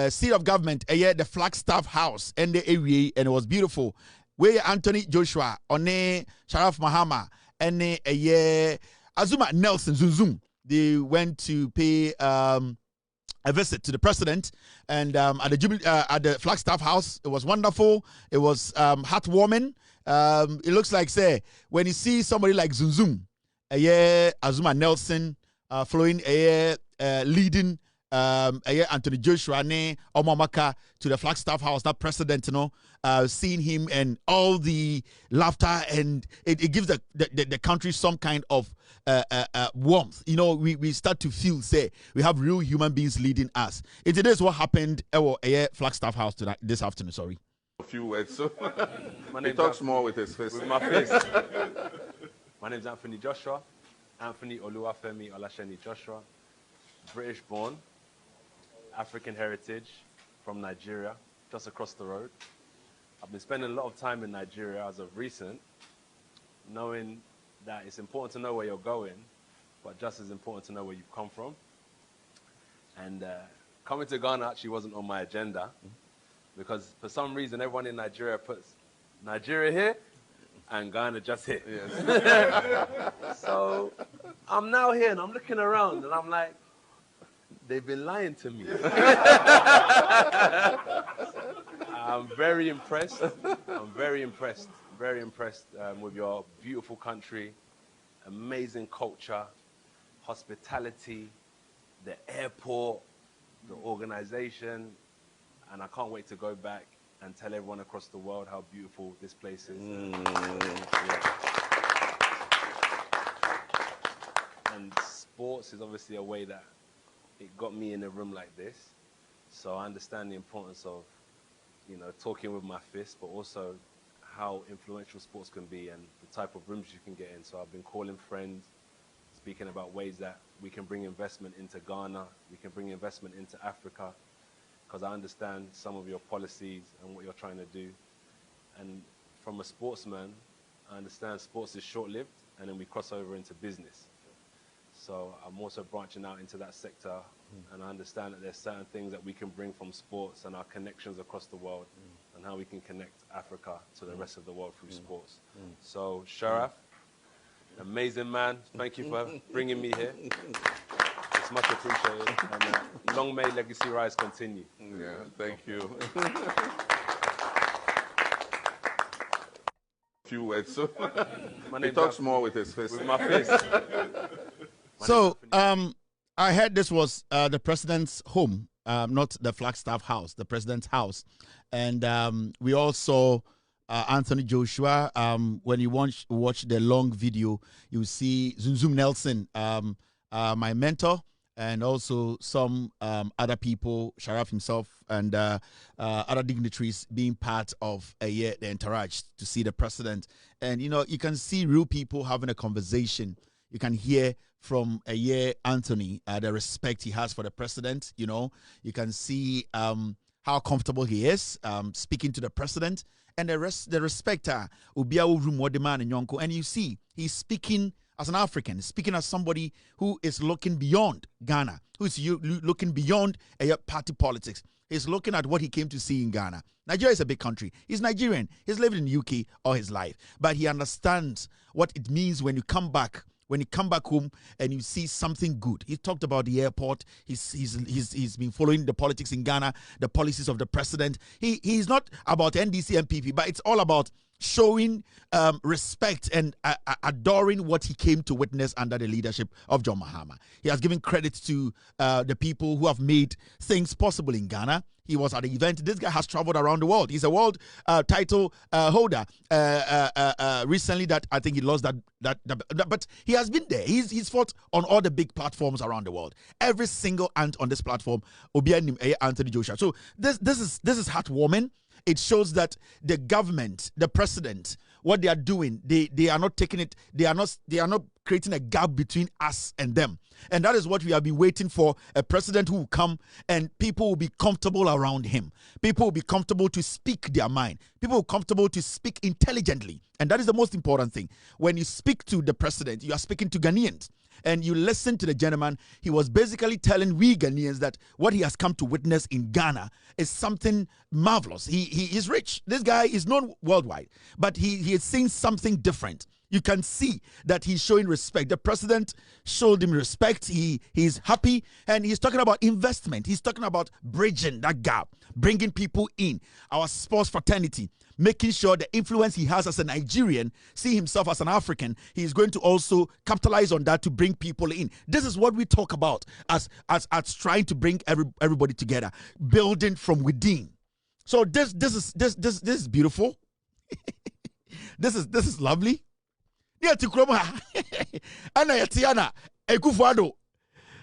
Speaker 1: seat of government the Flagstaff House and the area and it was beautiful. Where Anthony Joshua on Sharaf Mahama and Azuma Nelson Zunzum they went to pay a visit to the president and at the Flagstaff House. It was wonderful. It was heartwarming. It looks like say when you see somebody like Zunzum Azuma Nelson flowing leading Anthony Joshua ne Omamaka to the Flagstaff House, that president, seeing him and all the laughter, and it gives the country some kind of warmth. We start to feel, say, we have real human beings leading us. It is what happened at Flagstaff House tonight, this afternoon, sorry.
Speaker 3: A few words, so he talks more with his face.
Speaker 4: With my face. My name's Anthony Joshua, Anthony Oluwafemi Olasheni Joshua, British born, African heritage from Nigeria, just across the road. I've been spending a lot of time in Nigeria as of recent, knowing that it's important to know where you're going, but just as important to know where you've come from. And coming to Ghana actually wasn't on my agenda, because for some reason everyone in Nigeria puts Nigeria here, and Ghana just hit.
Speaker 3: Yes.
Speaker 4: So I'm now here and I'm looking around and I'm like, they've been lying to me. I'm very impressed. I'm very impressed. Very impressed with your beautiful country, amazing culture, hospitality, the airport, the organization, and I can't wait to go back and tell everyone across the world how beautiful this place is. Yeah. And sports is obviously a way that it got me in a room like this. So I understand the importance of, you know, talking with my fist, but also how influential sports can be and the type of rooms you can get in. So I've been calling friends, speaking about ways that we can bring investment into Ghana, we can bring investment into Africa, because I understand some of your policies and what you're trying to do. And from a sportsman, I understand sports is short-lived, and then we cross over into business. So I'm also branching out into that sector, and I understand that there's certain things that we can bring from sports and our connections across the world, and how we can connect Africa to the rest of the world through sports. So Sharaf, amazing man, thank you for bringing me here. It's much appreciated, and long may Legacy Rise continue.
Speaker 3: Yeah, thank you. Few words. So he talks more with his fist.
Speaker 4: With my fist.
Speaker 1: So, I heard this was the president's home, not the Flagstaff house, the president's house. And we also Anthony Joshua. When you watch the long video, you see Zoom Nelson, my mentor, and also some other people, Sharaf himself, and other dignitaries being part of the entourage to see the president. And, you know, you can see real people having a conversation. You can hear from Anthony the respect he has for the president. You know, you can see how comfortable he is speaking to the president, and the respect and you see he's speaking as an African, speaking as somebody who is looking beyond Ghana, who is looking beyond party politics. He's looking at what he came to see in Ghana. Nigeria is a big country. He's Nigerian. He's lived in the UK all his life. But he understands what it means when you come back. When you come back home and you see something good. He talked about the airport. He's been following the politics in Ghana, the policies of the president. He's not about NDC NPP, but it's all about showing respect and adoring what he came to witness under the leadership of John Mahama. He has given credit to the people who have made things possible in Ghana. He was at the event. This guy has traveled around the world. He's a world title holder. Recently, that I think he lost that, but he has been there. He's fought on all the big platforms around the world. Every single ant on this platform, Anthony Joshua. So this is heartwarming. It shows that the government, the president, what they are doing, they are not taking it. They are not creating a gap between us and them. And that is what we have been waiting for, a president who will come and people will be comfortable around him. People will be comfortable to speak their mind. People will be comfortable to speak intelligently. And that is the most important thing. When you speak to the president, you are speaking to Ghanaians. And you listen to the gentleman, he was basically telling we Ghanaians that what he has come to witness in Ghana is something marvelous. He is rich. This guy is known worldwide, but he is seeing something different. You can see that he's showing respect. The president showed him respect. He's happy, and he's talking about investment. He's talking about bridging that gap, bringing people in, our sports fraternity, making sure the influence he has as a Nigerian, see himself as an African, he's going to also capitalize on that to bring people in. This is what we talk about as trying to bring everybody together, building from within. So this is beautiful. This is lovely. Ana yatiana ekufuado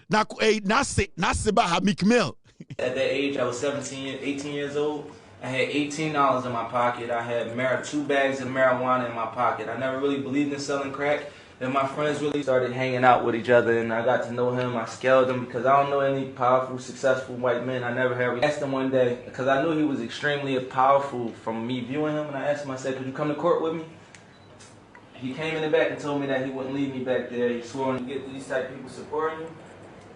Speaker 1: na nase ba Meek Mill.
Speaker 5: At that age, I was 18 years old. I had $18 in my pocket. I had 2 bags of marijuana in my pocket. I never really believed in selling crack. Then my friends really started hanging out with each other, and I got to know him. I scaled him because I don't know any powerful, successful white men. I never had. I asked him one day because I knew he was extremely powerful from me viewing him, and I asked him, I said, could you come to court with me? He came in the back and told me that he wouldn't leave me back there. He swore to get these type of people supporting you.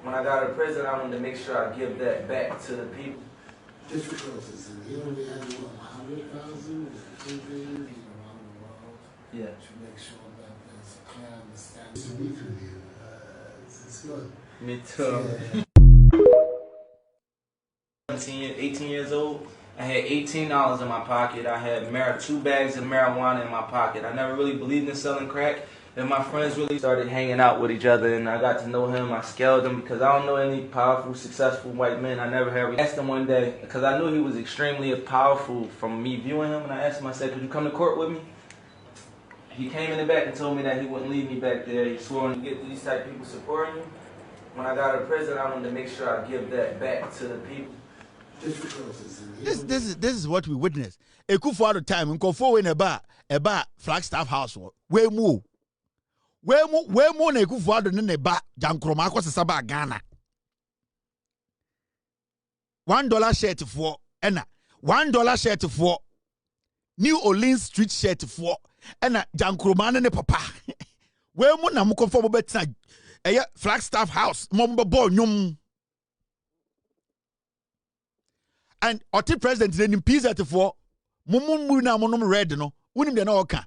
Speaker 5: When I got out of prison, I wanted to make sure I give that back to the people.
Speaker 6: Just because he only had 100,000 around the world.
Speaker 5: Yeah.
Speaker 6: To make sure that there's a clear understanding. To meet with you, it's good.
Speaker 5: Me too.
Speaker 6: Yeah.
Speaker 5: 18 years old. I had $18 in my pocket. I had 2 bags of marijuana in my pocket. I never really believed in selling crack. And my friends really started hanging out with each other, and I got to know him. I scaled him because I don't know any powerful, successful white men. I never had. I asked him one day because I knew he was extremely powerful from me viewing him, and I asked him, I said, could you come to court with me? He came in the back and told me that he wouldn't leave me back there. He swore to get these type of people supporting you. When I got out of prison, I wanted to make sure I give that back to the people.
Speaker 1: This is what we witnessed. A coup for the time in Kofo in a bar Flagstaff House. Where more ne coup for the nene ba Jankromako Saba Ghana. $1 shirt for Enna. $1 shirt for New Orleans street shirt for Enna Jankromana ne papa. Where more namuko for better Flagstaff House, Momba Bo Nyum. And Oti president then pizza for Mumu na monum red no. Unim de no oka.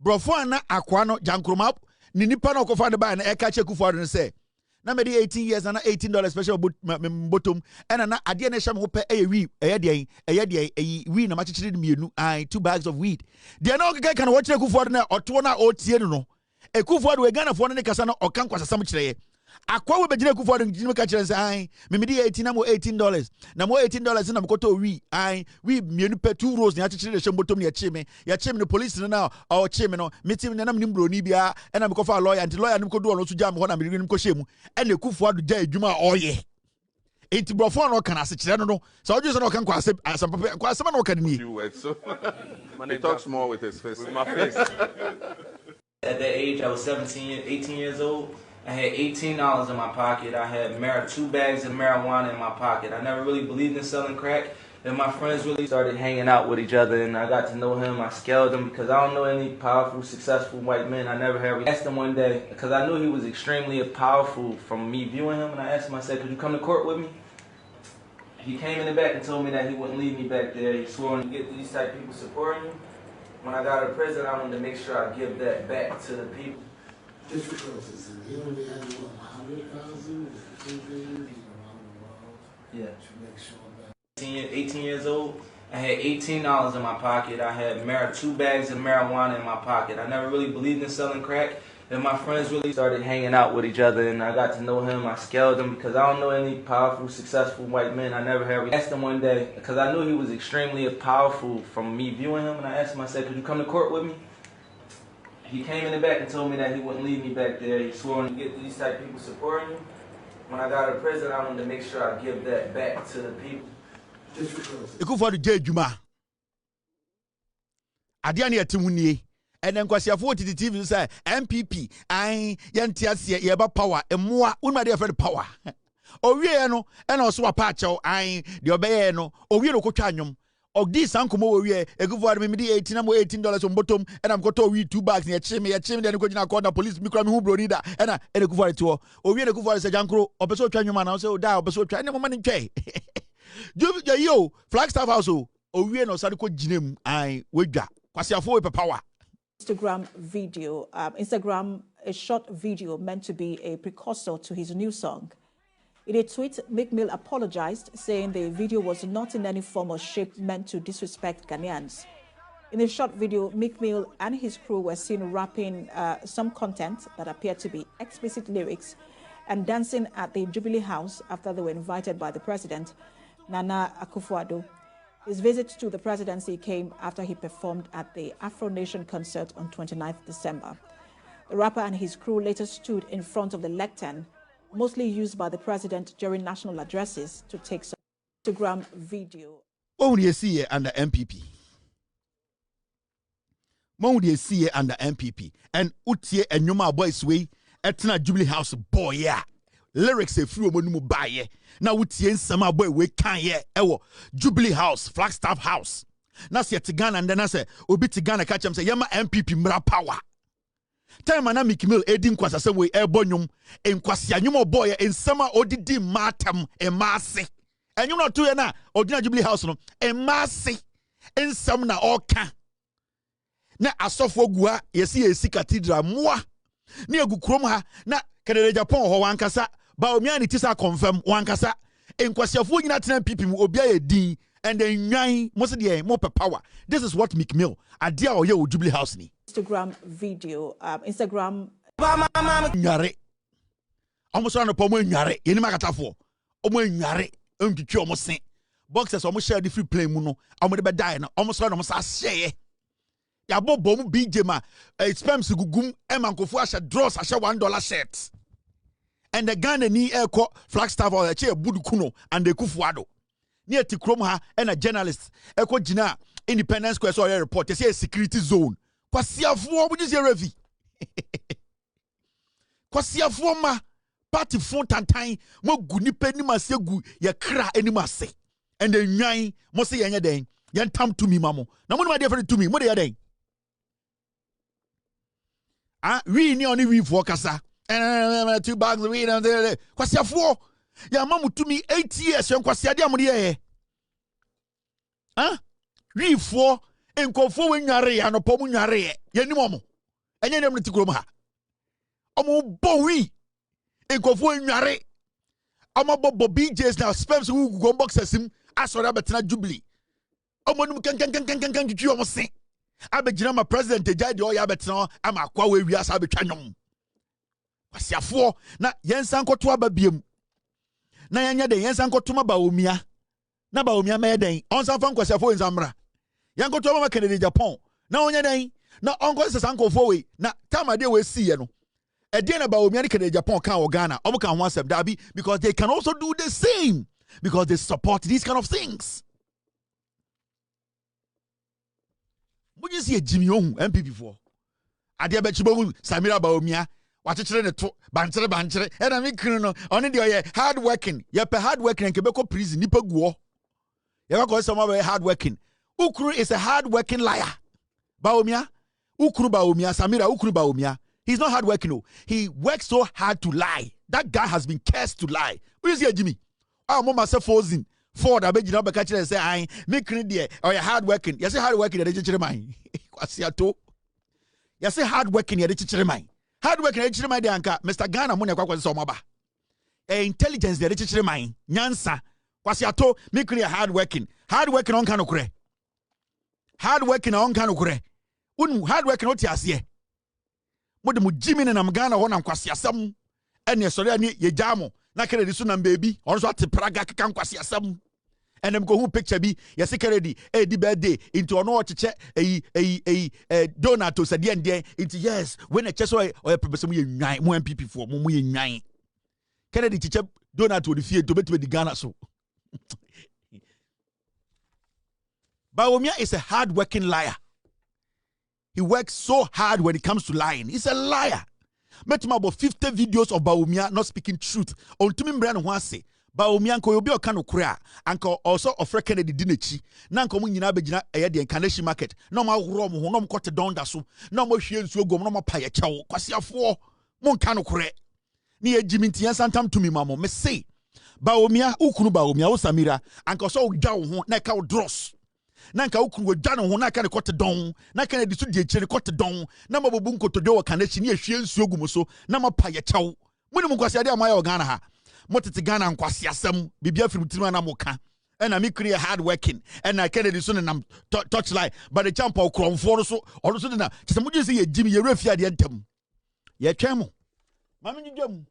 Speaker 1: Brofo na akwano Jankroma ni nipa na okofa de ba na eka cheku for no say. Na me dey 18 years na $18 special bottom and na ade na hyam ho pe wi wi na machichiri de mienu 2 bags of weed. De na okeka kan wo kire ku for na oto na otie no. Ekufuado we Ghana for ne kasa no okan kwasasam kire akwa we begina Ekufuado ngini ka kire say me me dey 18 na mo $18 na mo $18 na mkoto wi mienu pe 2 rows na akire de shembotom na ya chime no police na o chime no metim na nam nimbroni bia e na mkofa lawyer anti lawyer nim kodo no so jam ho na me nim ko shemu e na Ekufuado ja adwuma oye enti brofo no kan ase kire no so oju so no kan kwase asam kwase ma no kan ni
Speaker 3: so he talks more with his face.
Speaker 4: With my face.
Speaker 5: At that age, I was 18 years old. I had $18 in my pocket. I had 2 bags of marijuana in my pocket. I never really believed in selling crack. And my friends really started hanging out with each other, and I got to know him. I scaled him because I don't know any powerful, successful white men. I never had. I asked him one day because I knew he was extremely powerful from me viewing him, and I asked him, I said, could you come to court with me? He came in the back and told me that he wouldn't leave me back there. He swore to get these type of people supporting you. When I got out of prison, I wanted to make sure I give that back to the people.
Speaker 6: Just because he only had 100,000 around the world.
Speaker 5: Yeah.
Speaker 6: To make sure that
Speaker 5: 18 years old. I had $18 in my pocket. I had 2 bags of marijuana in my pocket. I never really believed in selling crack. And my friends really started hanging out with each other, and I got to know him. I scaled him because I don't know any powerful, successful white men. I never had. I asked him one day because I knew he was extremely powerful from me viewing him, and I asked him, I said, could you come to court with me? He came in the back and told me that he wouldn't leave me back there. He swore to get these type of people supporting you. When I got out of prison, I wanted to make sure I give that back to the people.
Speaker 6: just because
Speaker 1: Ekufuado je adwuma ade na yetimunie and then kwasiafo TV say NPP yentiase ye ba power emoa unma dey for power owie no e na so apa achew de obeye no owie no kotwa anwom ogdi sankomo owie Ekufuado me di 18 na mo $18 on bottom and am koto we 2 bags na chime de ko gina call na police mi kra me hu broni da e na Ekufuado to owie Ekufuado se jankro obeso twa anwom na so da obeso twa ne mo mane ntwe yo Flagstaff House owie no sare ko ginem wedwa kwasiafo we power.
Speaker 7: Instagram video. Instagram, a short video meant to be a precursor to his new song. In a tweet, Meek Mill apologized, saying the video was not in any form or shape meant to disrespect Ghanaians. In the short video, Meek Mill and his crew were seen rapping some content that appeared to be explicit lyrics and dancing at the Jubilee House after they were invited by the president, Nana Akufo-Addo. His visit to the presidency came after he performed at the Afro Nation concert on 29th December. The rapper and his crew later stood in front of the lectern, mostly used by the president during national addresses, to take some Instagram video.
Speaker 1: What would you see under NPP? What would you see under NPP? And Utie and Yuma Boys way, Etna Jubilee House boy, yeah. Lyrics a few monumu baye. Na Utie sama boy we can ye ewo Jubilee House, Flagstaff House. Na se Tigana and then I say Obi Tigana catch him say Yama NPP mra power. Time na Meek Mill edin kwasa se we ebonyum en kwasa nyum boy en sama odidi matam e maase. Enyum no to ye na odina Jubilee House no e maase en sam na oka. na asofo gua yesi cathedral moa na egu krom ha na Canada Japan ho wankasa ba omia ne tisa confirm wankasa enkwasiafo nyina tena NPP mu obia ye din and then nwan mo se de mo power. This is what Meek Mill adia oye o Jubilee House ni
Speaker 7: Instagram video Instagram
Speaker 1: nyare almost on the pomo nyare yeni makatafo omo nyare ntwitwe omo sen boxers omo share the free play mu no omo de be die na omo so na omo sa share ya bobo mu BJ ma spams gugum emankofo asha draws asha $1 shirts and the Ghana ni eko Flagstaff or che budu kuno and the kufuado near tikrom ha and a journalist eko jina Independence Square so report say security zone kwasiafo omo ji revi kwasiafo ma party phone tantan mo gu nipa ni masegu ye kra eni ase and the nwan mo se yenye den yen tam to me mamo na mo no dey to me mo dey den we ni oni we for kasa 2 bags of weed and kwasiafo ya mamu to me 8 years yen kwasia dia mo dey we for enkofo we nware ya no pom nware ye ni mo enye dem tikrom ha omo bon wi enkofo nware omo bobo BJs na spams who go boxers him asori abetena Jubilee omo num kan twitwi omo se abegina ma president ejade o ya betena ama akwa we wi asa abetwa nwom kwasiafo na yensan koto ababiem na yenya de yensan koto ma baomia na baomia ma yeden onsan fa kwasiafo enzamra yankoto ma Canada Japan na onya den na onko sesankofo we na tamade we siye no again about American Japan or Ghana, because they can also do the same because they support these kind of things. What you see a Jimmy Young NPP for? Adia Bechibo Samira Baumia, what you train to Bantere, and I mean, only the hard working. Yep, hard working and Quebeco prison, Nippo Guo. You ever call someone hard working? Ukru is a hard working liar. Baumia, Ukru Baumia, Samira Ukru Baumia. He's not hard working. No. He works so hard to lie. That guy has been cursed to lie. Who is here, Jimmy? Oh, mama say frozen. Ford, I bet you know, catch and say, I make it or you're hard working. You say hard working, you're the mind. What's your toe? You say hard working, you're the mind. Hard working, you're the mind, Mr. Ghana, Monia, what was so maba? Intelligence, you're the mind. Nyansa. What's your toe? Make it hard working. Hard working on Kanokre. Hard working on Kanokre. Hard working, what you say? What the Jimmy and Amgana on Kwasiasam and your sorry ye jamo na kere disu na baby also at Praga kan Kwasiasam and them go who picture be yes ready di birthday into no cheche donut to say there into yes when a cheso or person we nine mo NPP for mo ye nine Kennedy cheche donut to the fear to bet with the Ghana so Bawumia is a hard working liar. He works so hard when it comes to lying. He's a liar. Met him about 50 videos of Bawumia not speaking truth. On to me brand one say Bawumia nko yobi okano kura anko also offer Kennedy dinechi. Na nko mu nyina begina eye de Incarnation market. No ma woro mo ho no mo kote don da so. No mo hwie nsuo gom no mo pa ye kyewo. Kwasiafo mo nka no kure. Ni ye jiminti yansantam to me mamo. Me say Bawumia ukunu Bawumia wo Samira anko so dwa wo ho na ka wo dross. Nanka ukuru dano ho na ka ne kote don na ka ne disu die kire kote don na mabobu nkoto de wo kanachi ne ehwie nsuo gumu so na mapa ye kyew muni mu kwase ade amaya Ghana ha motete Ghana nkwase asem bibia firi mutima na moka na me kire hard working na Kennedy so ne nam touch line but the champ okromfo so ono so de na kese mu je se ye jimi ye refia de ntam ye twem mo mame nyidwam